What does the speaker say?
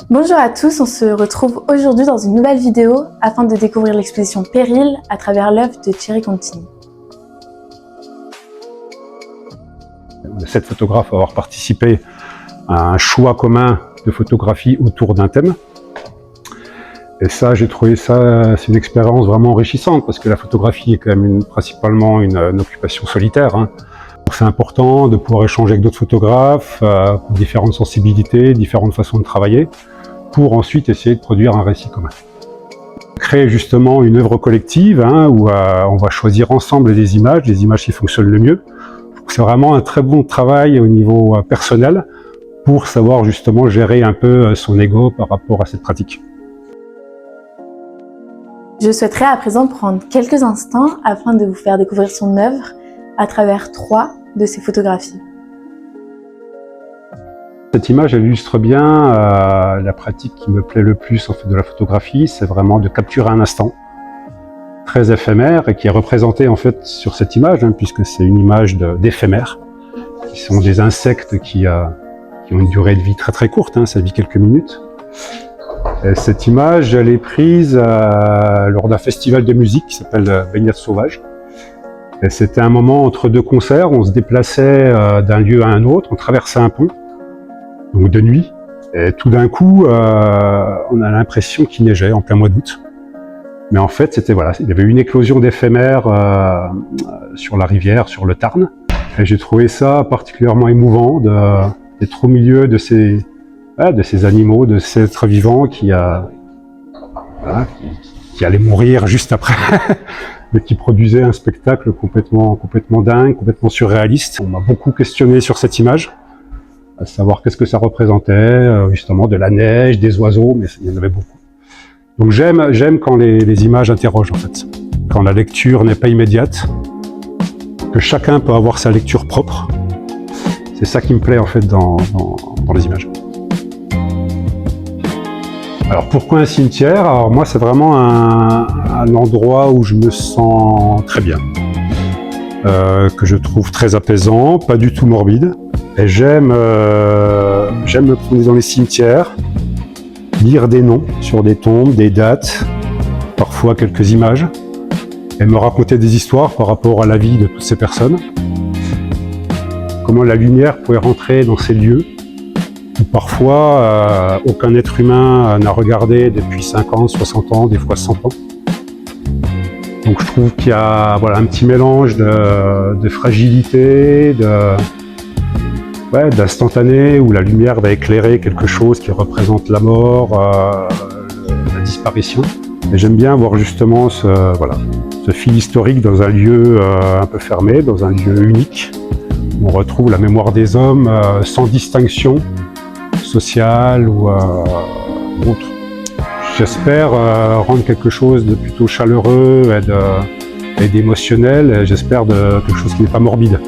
Bonjour à tous, on se retrouve aujourd'hui dans une nouvelle vidéo afin de découvrir l'exposition Péril à travers l'œuvre de Thierry Contini. On est 7 photographes à avoir participé à un choix commun de photographie autour d'un thème. Et ça, j'ai trouvé ça, c'est une expérience vraiment enrichissante parce que la photographie est quand même principalement une occupation solitaire. C'est important de pouvoir échanger avec d'autres photographes, différentes sensibilités, différentes façons de travailler, pour ensuite essayer de produire un récit commun. Créer justement une œuvre collective où on va choisir ensemble les images qui fonctionnent le mieux. C'est vraiment un très bon travail au niveau personnel pour savoir justement gérer un peu son ego par rapport à cette pratique. Je souhaiterais à présent prendre quelques instants afin de vous faire découvrir son œuvre à travers 3 de ses photographies. Cette image elle illustre bien la pratique qui me plaît le plus en fait de la photographie, c'est vraiment de capturer un instant très éphémère et qui est représenté en fait sur cette image, puisque c'est une image d'éphémère, qui sont des insectes qui ont une durée de vie très courte, ça vit quelques minutes. Et cette image elle est prise lors d'un festival de musique qui s'appelle Baignade Sauvage. Et c'était un moment entre 2 concerts, on se déplaçait d'un lieu à un autre, on traversait un pont, donc de nuit, et tout d'un coup, on a l'impression qu'il neigeait en plein mois d'août. Mais en fait, c'était voilà, il y avait une éclosion d'éphémères sur la rivière, sur le Tarn, et j'ai trouvé ça particulièrement émouvant d'être au milieu de ces animaux, de ces êtres vivants qui allaient mourir juste après. Mais qui produisait un spectacle complètement dingue, complètement surréaliste. On m'a beaucoup questionné sur cette image, à savoir qu'est-ce que ça représentait, justement de la neige, des oiseaux, mais il y en avait beaucoup. Donc j'aime quand les images interrogent en fait, quand la lecture n'est pas immédiate, que chacun peut avoir sa lecture propre. C'est ça qui me plaît en fait dans les images. Alors pourquoi un cimetière? Alors moi c'est vraiment un endroit où je me sens très bien, que je trouve très apaisant, pas du tout morbide. Et j'aime me promener dans les cimetières, lire des noms sur des tombes, des dates, parfois quelques images, et me raconter des histoires par rapport à la vie de toutes ces personnes. Comment la lumière pouvait rentrer dans ces lieux où parfois aucun être humain n'a regardé depuis 50, 60 ans, des fois 100 ans. Donc je trouve qu'il y a un petit mélange de fragilité, d'instantané, où la lumière va éclairer quelque chose qui représente la mort, la disparition. Et j'aime bien voir justement ce fil historique dans un lieu un peu fermé, dans un lieu unique, où on retrouve la mémoire des hommes sans distinction sociale ou autre. J'espère rendre quelque chose de plutôt chaleureux et d'émotionnel, et j'espère de quelque chose qui n'est pas morbide.